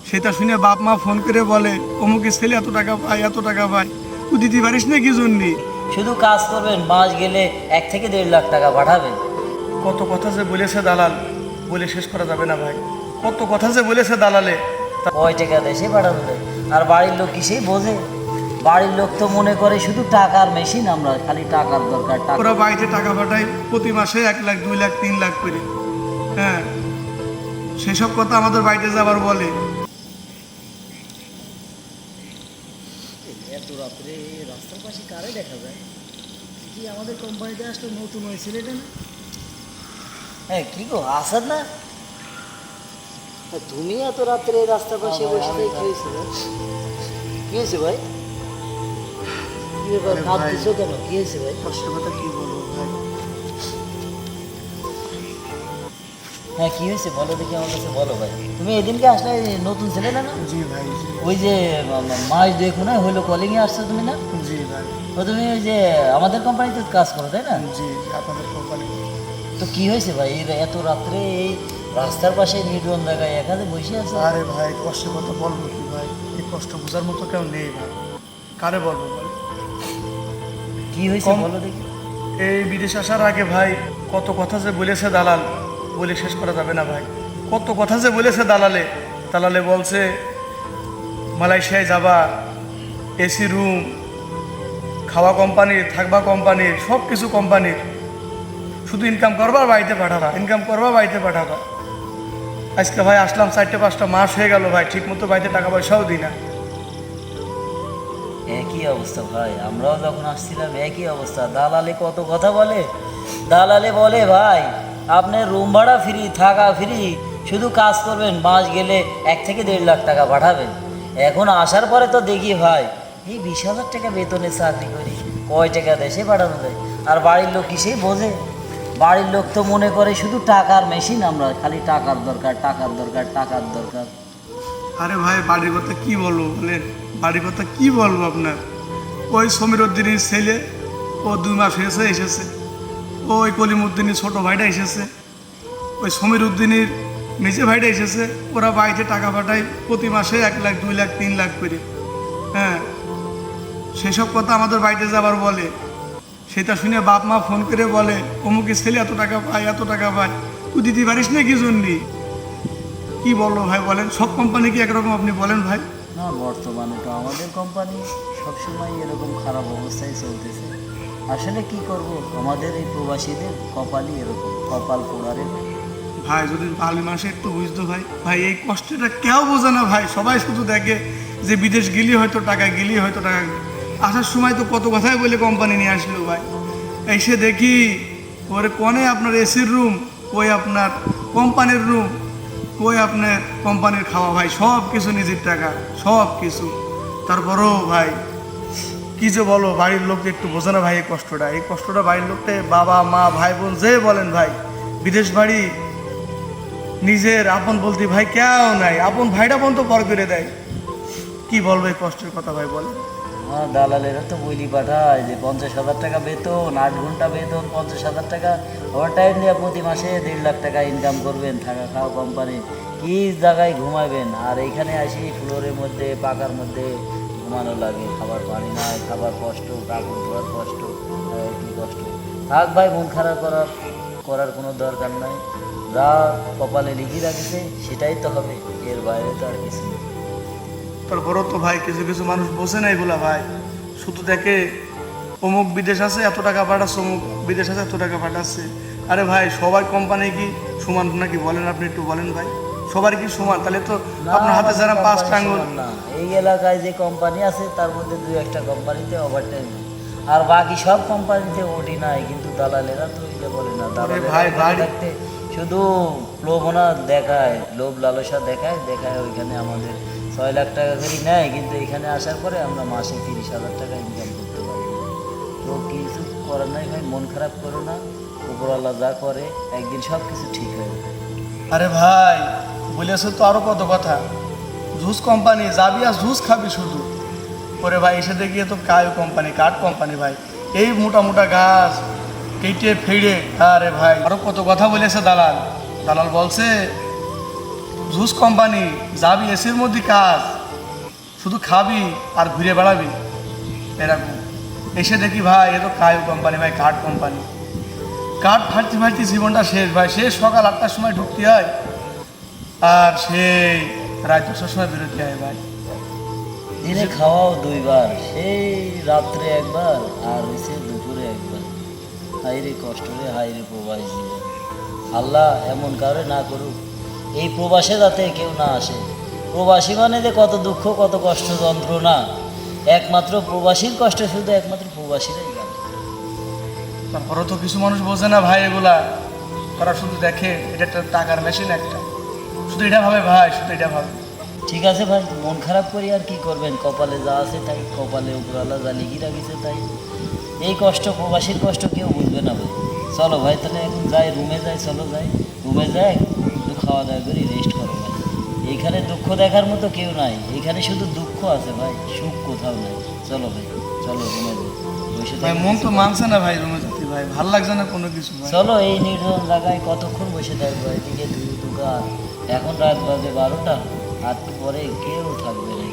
সেটা শুনে বাপ মা ফোন করে বলে অমুকের ছেলে এত টাকা পায় এত টাকা পায়, তুই দিতে পারিস না কি জন্যে? শুধু কাজ করবেন, মাস গেলে 1 থেকে 1.5 লাখ টাকা পাঠাবেন। কত কথা যে বলেছে দালাল, বলে শেষ করা যাবে না ভাই। কত কথা যে বলেছে দালালে। কয় টাকা দেশে পাঠানো যায়? আর বাড়ির লোক কি সেই বোঝে? বাড়ির লোক তো মনে করে শুধু টাকার মেশিন, আমরা খালি টাকার দরকার টাকা। ওরা বাড়িতে টাকা পাঠায় প্রতি মাসে 1 লাখ 2 লাখ 3 লাখ করে। হ্যাঁ, সেসব কথা আমাদের বাড়িতে যাবার বলে। এত রাত্রে রাস্তার পাশে কারে দেখা যায়? কি আমাদের কোম্পানিতে আসলে নতুন ওই ছেলেটা না? হ্যাঁ, কি গো আসাদ না? তুমি এত রাত্রে রাস্তার পাশে বসে থেকে কি হয়েছে ভাই? কি হয়েছে ভাই? কি ব্যাপার, কাঁদতেছো কেন? কি হয়েছে ভাই? কষ্টের কথা কি বলবো ভাই। হ্যাঁ, কি হয়েছে বলো দেখি, আমার কাছে বলো ভাই। তুমি এদিনকে আসলে নতুন ছেলে না? জি ভাই, জি। ওই যে মাস দেখো না হইলো কলিংয়ে আসছো তুমি না? জি ভাই, ও তুমি ওই যে আমাদের কোম্পানিতে কাজ করো তাই না? জি আপনাদের কোম্পানি। তো কি হয়েছে ভাই এত রাত্রে এই রাস্তার পাশে নির্জন জায়গায় এখানে বসে আছে? আরে ভাই, কষ্টের কথা বলবো কি ভাই, এই কষ্ট বোঝার মতো কেউ নেই ভাই। কারে বলবো বল? কি হয়েছে বলো দেখি। এই বিদেশ আসার আগে ভাই কত কথা যে বলেছে দালাল, বলে শেষ করা যাবে না ভাই। কত কথা যে বলেছে দালালে। দালালে বলছে মালয়েশিয়ায় যাবা, এসি রুম, খাওয়া কোম্পানির, থাকবা কোম্পানির, সব কিছু কোম্পানির। শুধু ইনকাম করবা আর বাড়িতে পাঠাবা, ইনকাম করবা বাড়িতে পাঠাবা। আজকে ভাই আসলাম 4-5টা মাস হয়ে গেল ভাই, ঠিক মতো বাড়িতে টাকা পয়সাও দিই না। একই অবস্থা ভাই, আমরাও যখন আসছিলাম একই অবস্থা। দালালে কত কথা বলে। দালালে বলে ভাই আপনার রুম ভাড়া ফ্রি, থাকা ফ্রি, শুধু কাজ করবেন, মাস গেলে 1 থেকে 1.5 লাখ টাকা পাঠাবেন। এখন আসার পরে তো দেখি ভাই এই 20,000 টাকা বেতনে চাকরি করি, কয় টাকা দেশে পাঠানো যায়? আর বাড়ির লোক কি সেই বোঝে? বাড়ির লোক তো মনে করে শুধু টাকার মেশিন, আমরা খালি টাকার দরকার টাকার দরকার টাকার দরকার। আরে ভাই, বাড়ির কথা কি বলবো বলেন? বাড়ির কথা কি বলবো আপনার? ওই সমীর উদ্দিনের ছেলে, ও 2 মাস হয়েছে এসেছে। ওই কলিমুদ্দিনের ছোটো ভাইটা এসেছে। ওই সমীর উদ্দিনের মেজে ভাইটা এসেছে। ওরা বাড়িতে টাকা পাঠায় প্রতি মাসে 1 লাখ 2 লাখ 3 লাখ করে। হ্যাঁ, সেসব কথা আমাদের বাড়িতে যাবার বলে। সেটা শুনে বাপ মা ফোন করে বলে অমুকের ছেলে এত টাকা পায় এত টাকা পায়, তুই দিতে পারিস না কি জন্যে? কি বললো ভাই বলেন? সব কোম্পানি কি একরকম আপনি বলেন ভাই? না, বর্তমানে তো আমাদের কোম্পানি সবসময় এরকম খারাপ অবস্থায় চলতেছে। আসলে কি করব, আমাদের এই প্রবাসীদের কপালই এরকম, কপাল পোড়ারে। ভাই যদি বাঙালি মানুষ একটু বুঝতো ভাই, ভাই এই কষ্টটা কেউ বোঝে না ভাই। সবাই শুধু দেখে যে বিদেশ গেলি হয়তো টাকা, গেলি হয়তো টাকা। আসার সময় তো কত কথাই বলে কোম্পানি নিয়ে আসলো ভাই। এসে দেখি ওরে কোনে আপনার এসির রুম, ওই আপনার কোম্পানির রুম, ওই আপনার কোম্পানির খাওয়া ভাই, সব কিছু নিজের টাকা, সব কিছু। তারপরেও ভাই কি যে বলো, বাড়ির লোককে একটু বোঝে না ভাই এই কষ্টটা। এই কষ্টটা বাড়ির লোককে, বাবা মা ভাই বোন যে বলেন ভাই, বিদেশ বাড়ি নিজের আপন বলতে ভাই কেউ নাই। আপন ভাইটা পর্যন্ত পর করে দেয়। কি বলবো এই কষ্টের কথা ভাই বলে? হ্যাঁ, দালালেরা তো বইলি পাঠায় যে 50,000 টাকা বেতন, 8 ঘন্টা বেতন, 50,000 টাকা ওভার টাইম দিয়ে প্রতি মাসে 1.5 লাখ টাকা ইনকাম করবেন, থাকা খাওয়া কোম্পানি, কি জায়গায় ঘুমাবেন। আর এইখানে আসি ফ্লোরের মধ্যে, পাকার মধ্যে ঘুমানো লাগে, খাবার পানি নাই, খাবার কষ্ট, কাপড় ধোয়ার কষ্ট, কি কষ্ট। থাক ভাই, মন খারাপ করার কোনো দরকার নাই। যা কপালে লিখে রাখছে সেটাই তো হবে, এর বাইরে তো আর কিছু নেই। তারপরও তো ভাই কিছু কিছু মানুষ বোঝে না এগুলা ভাই। শুধু দেখে অমুক বিদেশ আছে এত টাকা পাঠাচ্ছে, অমুক বিদেশ আছে এত টাকা পাঠাচ্ছে। আরে ভাই সবার কোম্পানি কি সমান নাকি বলেন? আপনি একটু বলেন ভাই, সবার কি সমান? তাহলে তো আপনার হাতে আমাদের যারা 5টা কোম্পানি আঙুল। সমান না। এই এলাকায় যে কোম্পানি আছে তার মধ্যে 2-1টা কোম্পানিতে ওভারটাইম, আর বাকি সব কোম্পানিতে ওটি নাই। কিন্তু দালালেরা তো এটা বলে না। দালালেরা ভাই, ওখানে বাড়ি- থাকতে শুধু লোভনা দেখায়, লোভ লালসা দেখায় দেখায়। ওইখানে আমাদের 6 লাখ টাকা করে নেয়, কিন্তু এখানে আসার পরে আমরা মাসে 30,000 টাকা ইনকাম করতে পারি। তো কিছু করার নাই ভাই, মন খারাপ করো না। উপরওয়ালা যা করে একদিন সব কিছু ঠিক হয়ে যাবে। আরে ভাই বলেছে তো আরো কত কথা। জুস কোম্পানি যাবি আর জুস খাবি শুধু। পরে ভাই এসে দেখিয়ে তো কায় কোম্পানি, কাঠ কোম্পানি ভাই, এই মোটা মোটা গাছ কেটে ফেড়ে। আরে ভাই আরো কত কথা বলেছে দালাল। দালাল বলছে জুস কোম্পানি, যাবি এসির মধ্যে কাজ, শুধু খাবি আর ঘুরে বেড়াবি এরকম। এসে দেখি ভাই এ তো কায়ু কোম্পানি ভাই, কার্ড কোম্পানি। কার্ড ফাটতে ফাটতে জীবনটা শেষ ভাই। শেষ সকাল 8টার সময় ঢুকতে হয় আর সেই রাত 10টার সময় বেরোতে হয় ভাই। দিনে খাওয়াও দুইবার, সেই রাত্রে একবার আর হয়েছে দুপুরে একবার। হাইরে কষ্ট রে, হাইরে প্রবাসী জীবন। আল্লাহ এমন কাউরে না করুক, এই প্রবাসে যাতে কেউ না আসে। প্রবাসী মানে যে কত দুঃখ, কত কষ্ট, যন্ত্রণা, একমাত্র প্রবাসীর কষ্ট শুধু একমাত্র প্রবাসীরাই জানে। তারপরেও তো কিছু মানুষ বোঝে না ভাই এগুলা। তারা শুধু দেখে এটা একটা টাকার মেশিন একটা, শুধু এটা ভাবে ভাই, শুধু এটা ভাবে। ঠিক আছে ভাই, মন খারাপ করি আর কি করবেন, কপালে যা আছে তাই, কপালে উপরওয়ালা যা লিখি রাখিছে তাই। এই কষ্ট, প্রবাসীর কষ্ট কেউ বুঝবে না ভাই। চলো ভাই তাহলে এখন যাই, রুমে যাই, চলো যাই রুমে যাই, একটু খাওয়া দাওয়া করি, রেস্ট করো ভাই। এইখানে দুঃখ দেখার মতো কেউ নাই, এখানে শুধু দুঃখ আছে ভাই, সুখ কোথাও নাই। চলো ভাই, চলো রুমে যাই। বসে ভাই থাকি মন তো কিছুক্ষণ। মানছে না ভাই রুমে যেতে ভাই, ভাল লাগছে না কোনো কিছু ভাই। চলো, এই নির্জন জায়গায় কতক্ষণ বসে থাকবো, এদিকে দুগা, এখন রাত বাজে 12টা, আর পরে কেউ থাকবে না।